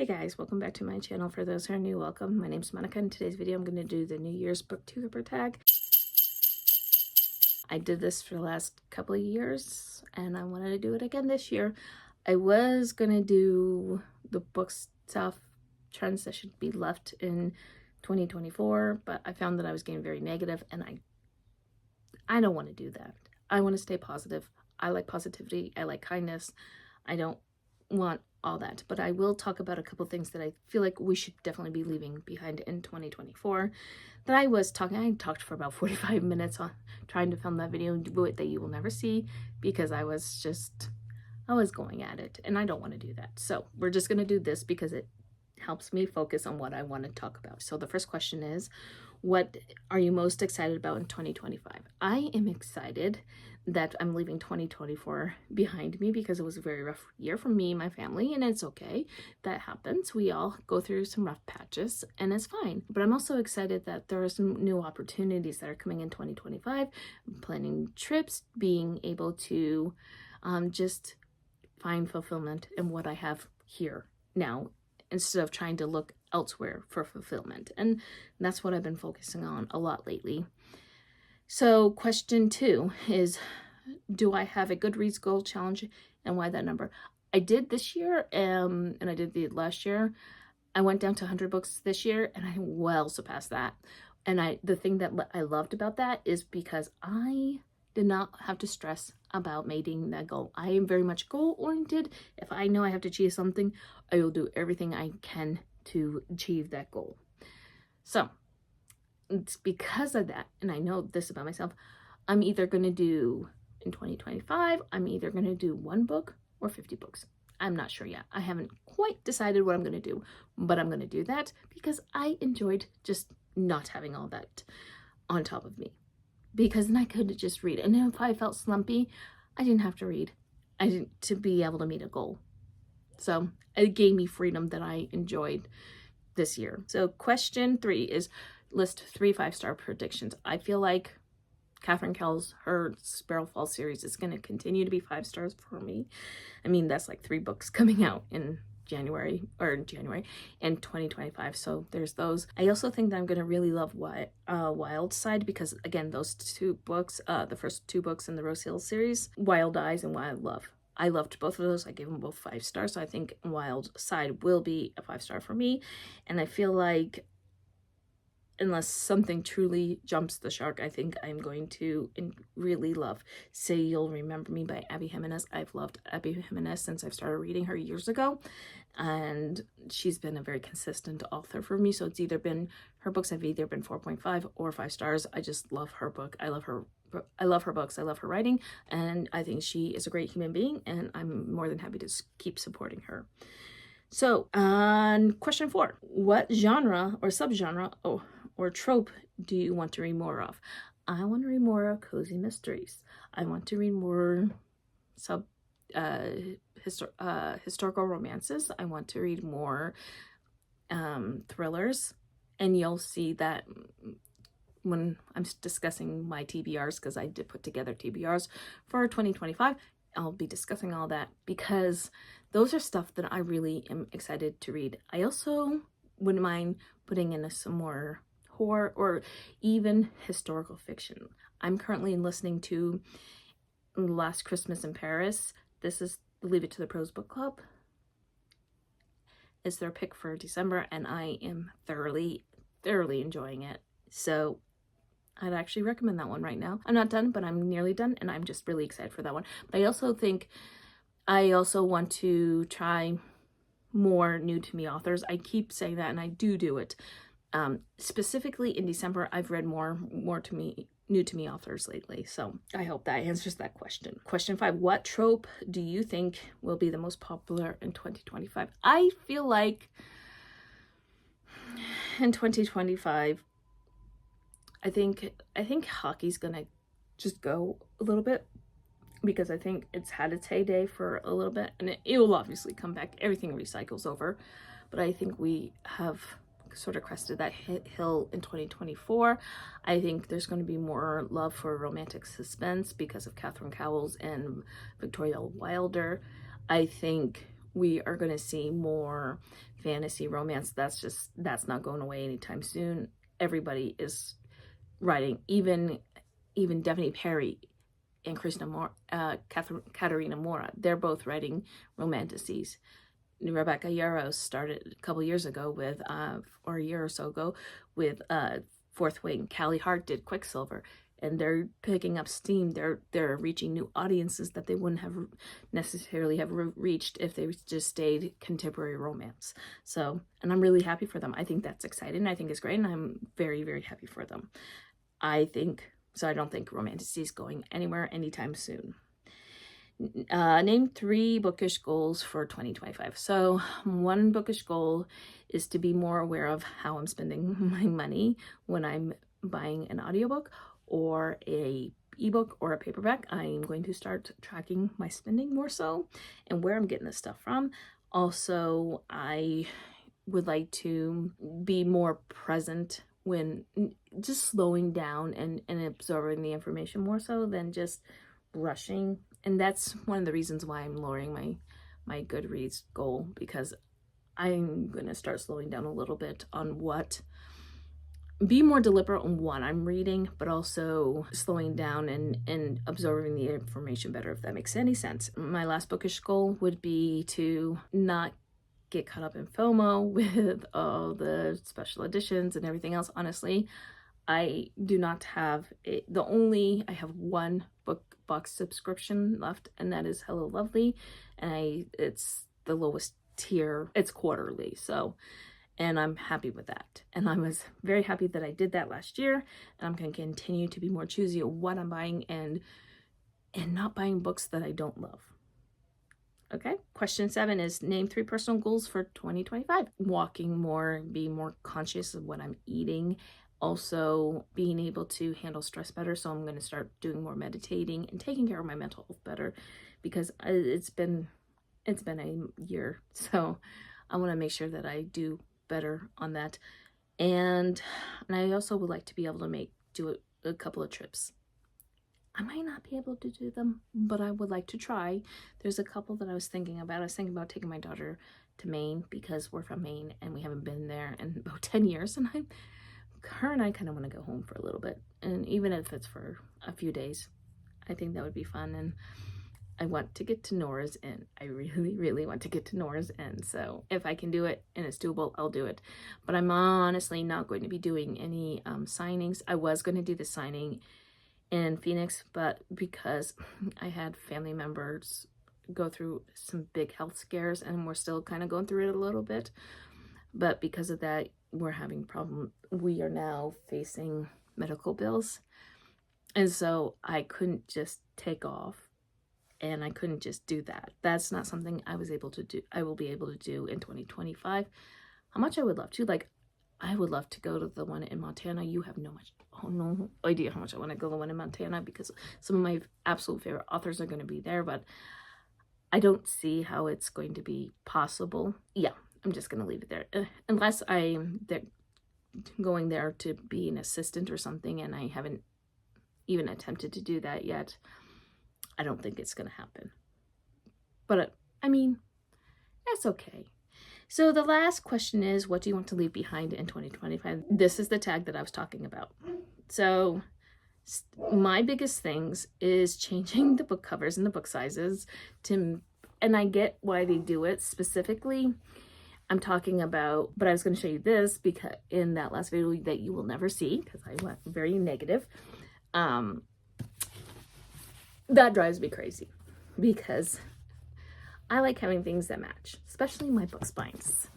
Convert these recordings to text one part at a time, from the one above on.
Hey guys, welcome back to my channel. For those who are new, welcome. My name's Monica. In today's video, I'm going to do the New Year's BookTuber Tag. I did this for the last couple of years, and I wanted to do it again this year. I was going to do the book stuff, trends that should be left in 2024, but I found that I was getting very negative, and I don't want to do that. I want to stay positive. I like positivity. I like kindness. I don't want all that, but I will talk about a couple things that I feel like we should definitely be leaving behind in 2024 that I talked for about 45 minutes on trying to film that video that you will never see because I was going at it, and I don't want to do that. So we're just going to do this because it helps me focus on what I want to talk about. So the first question is, what are you most excited about in 2025? I am excited that I'm leaving 2024 behind me because it was a very rough year for me and my family, and it's okay. That happens. We all go through some rough patches, and it's fine. But I'm also excited that there are some new opportunities that are coming in 2025. I'm planning trips, being able to just find fulfillment in what I have here now, instead of trying to look elsewhere for fulfillment. And that's what I've been focusing on a lot lately. So question 2 is, do I have a Goodreads goal challenge, and why that number? I did this year, and I did the last year. I went down to 100 books this year, and I well surpassed that. And the thing that I loved about that is because I did not have to stress about making that goal. I am very much goal oriented. If I know I have to achieve something, I will do everything I can to achieve that goal. So it's because of that, and I know this about myself, I'm either going to do, in 2025, I'm either going to do 1 book or 50 books. I'm not sure yet. I haven't quite decided what I'm going to do, but I'm going to do that because I enjoyed just not having all that on top of me. Because then I could just read. And if I felt slumpy, I didn't have to read. To be able to meet a goal. So it gave me freedom that I enjoyed this year. So question 3 is, list 3 5-star predictions. I feel like Catherine Cowell's, her Sparrow Falls series is going to continue to be 5 stars for me. I mean, that's like 3 books coming out in January and 2025, so there's those. I also think that I'm going to really love Wild Side, because again, those 2 books, the first 2 books in the Rose Hill series, Wild Eyes and Wild Love, I loved both of those. I gave them both 5 stars, so I think Wild Side will be a 5-star for me. And I feel like unless something truly jumps the shark, I think I'm going to really love Say You'll Remember Me by Abby Jimenez. I've loved Abby Jimenez since I've started reading her years ago, and she's been a very consistent author for me. So it's either been, her books have either been 4.5 or 5 stars. I just love her book. I love her books. I love her writing, and I think she is a great human being, and I'm more than happy to keep supporting her. So on question 4, what genre or subgenre or trope do you want to read more of? I want to read more of cozy mysteries. I want to read more historical romances. I want to read more thrillers, and you'll see that when I'm discussing my TBRs, because I did put together TBRs for 2025. I'll be discussing all that because those are stuff that I really am excited to read. I also wouldn't mind putting in some more horror or even historical fiction. I'm currently listening to Last Christmas in Paris. This is Leave It to the Pros Book Club. It's their pick for December, and I am thoroughly enjoying it. So I'd actually recommend that one right now. I'm not done, but I'm nearly done, and I'm just really excited for that one. But I also want to try more new to me authors. I keep saying that, and I do it. Specifically in December, I've read more new to me authors lately. So I hope that answers that question. Question 5, what trope do you think will be the most popular in 2025? I feel like in 2025, I think hockey's gonna just go a little bit, because I think it's had its heyday for a little bit, and it will obviously come back. Everything recycles over, but I think we have sort of crested that hill in 2024. I think there's going to be more love for romantic suspense because of Catherine Cowell's and Victoria Wilder. I think we are going to see more fantasy romance. That's not going away anytime soon. Everybody is writing, even Daphne Perry and Katarina Mora. They're both writing romanticities. Rebecca Yarros started a couple years ago with, or a year or so ago, with Fourth Wing. Callie Hart did Quicksilver, and they're picking up steam. They're reaching new audiences that they wouldn't have necessarily have reached if they just stayed contemporary romance. So, and I'm really happy for them. I think that's exciting. I think it's great, and I'm very, very happy for them. I don't think romanticy is going anywhere anytime soon. Name 3 bookish goals for 2025. So one bookish goal is to be more aware of how I'm spending my money when I'm buying an audiobook or a ebook or a paperback. I'm going to start tracking my spending more so and where I'm getting this stuff from. Also, I would like to be more present when just slowing down and absorbing the information more so than just rushing. And that's one of the reasons why I'm lowering my Goodreads goal, because I'm going to start slowing down a little bit on be more deliberate on what I'm reading, but also slowing down and absorbing the information better, if that makes any sense. My last bookish goal would be to not get caught up in FOMO with all the special editions and everything else. Honestly, I do not have I have one box subscription left, and that is Hello Lovely, and it's the lowest tier. It's quarterly, so, and I'm happy with that. And I was very happy that I did that last year, and I'm going to continue to be more choosy of what I'm buying and not buying books that I don't love. Okay, question 7 is name 3 personal goals for 2025. Walking more, being more conscious of what I'm eating, also being able to handle stress better. So I'm going to start doing more meditating and taking care of my mental health better, because it's been a year. So I want to make sure that I do better on that. And I also would like to be able to do a couple of trips. I might not be able to do them, but I would like to try. There's a couple that I was thinking about. I was thinking about taking my daughter to Maine, because we're from Maine and we haven't been there in about 10 years. And her and I kind of want to go home for a little bit. And even if it's for a few days, I think that would be fun. And I want to get to Nora's Inn. I really, really want to get to Nora's Inn. So if I can do it and it's doable, I'll do it. But I'm honestly not going to be doing any signings. I was going to do the signing in Phoenix, but because I had family members go through some big health scares, and we're still kind of going through it a little bit, but because of that, we're having problem. We are now facing medical bills, and so I couldn't just take off, and I couldn't just do that. That's not something I was able to do. I will be able to do in 2025. How much I would love to, I would love to go to the one in Montana. You have no idea how much I want to go to the one in Montana, because some of my absolute favorite authors are going to be there, but I don't see how it's going to be possible. Yeah, I'm just going to leave it there. Unless I'm going there to be an assistant or something, and I haven't even attempted to do that yet. I don't think it's going to happen. But, I mean, that's okay. So the last question is, what do you want to leave behind in 2025? This is the tag that I was talking about. So my biggest things is changing the book covers and the book sizes and I get why they do it specifically. I'm talking about, but I was going to show you this because in that last video that you will never see, because I went very negative. That drives me crazy, because I like having things that match, especially my book spines.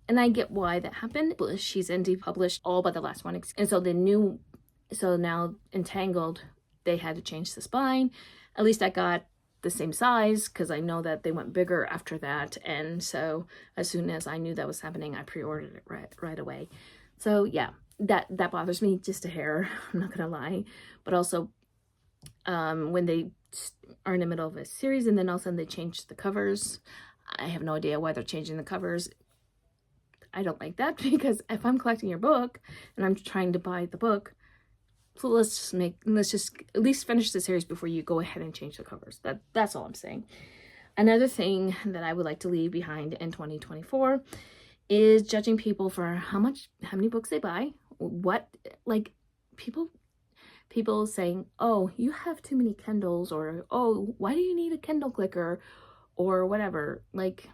And I get why that happened. She's indie published all but the last one. And so now Entangled, they had to change the spine. At least I got the same size, because I know that they went bigger after that. And so as soon as I knew that was happening, I pre-ordered it right away. So yeah, that bothers me just a hair, I'm not gonna lie. But also when they are in the middle of a series and then all of a sudden they change the covers, I have no idea why they're changing the covers. I don't like that, because if I'm collecting your book and I'm trying to buy the book, so let's just at least finish the series before you go ahead and change the covers. That's all I'm saying. Another thing that I would like to leave behind in 2024 is judging people for how many books they buy. What, like, people saying, oh, you have too many Kindles, or oh, why do you need a Kindle clicker, or whatever. Like,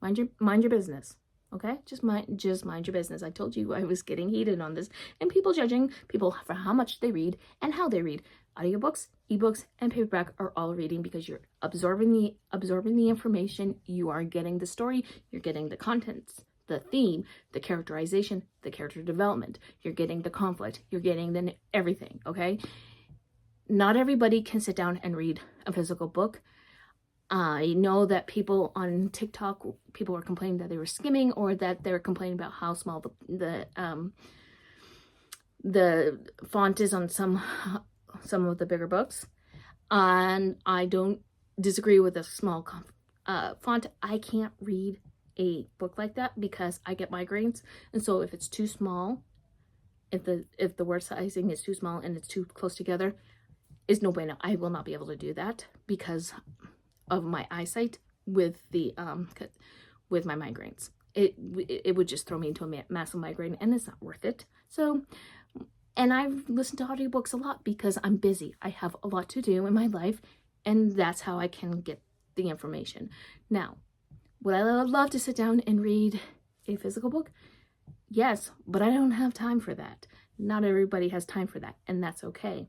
mind your business. Okay, just mind your business. I told you I was getting heated on this, and people judging people for how much they read and how they read. Audiobooks, ebooks, and paperback are all reading because you're absorbing the information. You are getting the story. You're getting the contents, the theme, the characterization, the character development. You're getting the conflict. You're getting the everything. Okay, not everybody can sit down and read a physical book. I know that people on TikTok, people were complaining that they were skimming, or that they were complaining about how small the font is on some of the bigger books. And I don't disagree with a small font. I can't read a book like that because I get migraines. And so if it's too small, if the word sizing is too small and it's too close together, is no bueno. I will not be able to do that because of my eyesight with with my migraines. It would just throw me into a massive migraine, and it's not worth it. So, and I've listened to audiobooks a lot because I'm busy. I have a lot to do in my life, and that's how I can get the information. Now, would I love to sit down and read a physical book? Yes, but I don't have time for that. Not everybody has time for that, and that's okay.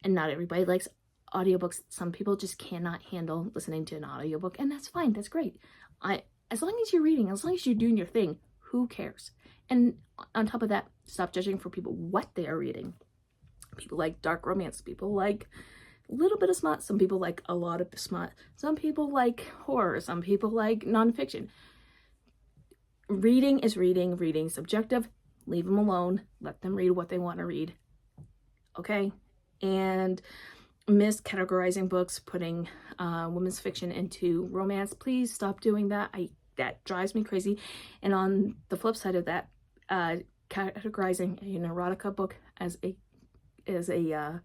And not everybody likes audiobooks. Some people just cannot handle listening to an audiobook, and that's fine. That's great. As long as you're reading, as long as you're doing your thing, who cares? And on top of that, stop judging for people what they are reading. People like dark romance. People like a little bit of smut. Some people like a lot of smut. Some people like horror. Some people like nonfiction. Reading is reading. Reading is subjective. Leave them alone. Let them read what they want to read. Okay? And miscategorizing books, putting women's fiction into romance. Please stop doing that. That drives me crazy. And on the flip side of that, categorizing an erotica book as a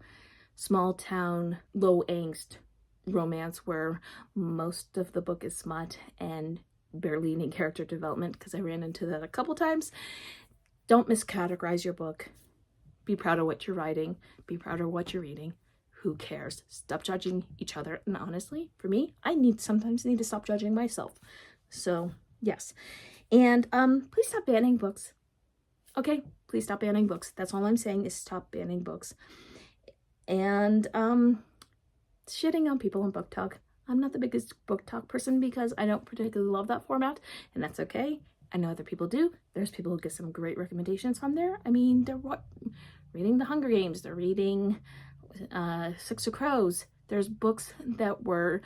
small town, low angst romance where most of the book is smut and barely any character development, because I ran into that a couple times. Don't miscategorize your book. Be proud of what you're writing. Be proud of what you're reading. Who cares? Stop judging each other. And honestly, for me, I sometimes need to stop judging myself. So yes. And please stop banning books. Okay? Please stop banning books. That's all I'm saying, is stop banning books. And shitting on people on Book Talk. I'm not the biggest Book Talk person because I don't particularly love that format, and that's okay. I know other people do. There's people who get some great recommendations on there. I mean, they're reading The Hunger Games. They're reading Six of Crows. There's books that were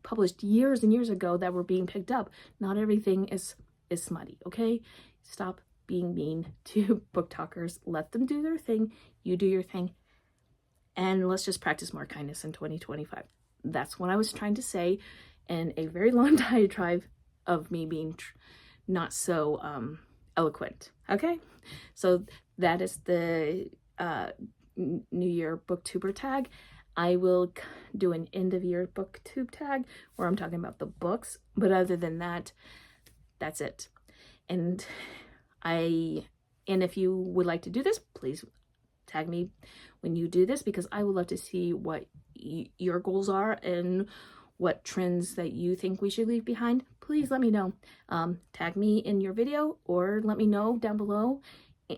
published years and years ago that were being picked up. Not everything is smutty, okay? Stop being mean to book talkers. Let them do their thing. You do your thing. And let's just practice more kindness in 2025. That's what I was trying to say in a very long diatribe of me being not so eloquent. Okay? So that is the New Year BookTuber tag. I will do an end of year BookTube tag where I'm talking about the books, but other than that, that's it. And if you would like to do this, please tag me when you do this, because I would love to see what your goals are and what trends that you think we should leave behind. Please let me know. Tag me in your video, or let me know down below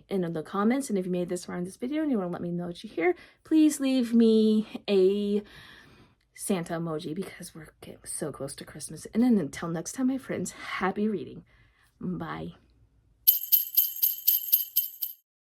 in the comments. And if you made this far in this video and you want to let me know what you hear, please leave me a Santa emoji, because we're getting so close to Christmas. And then until next time, my friends, happy reading. Bye.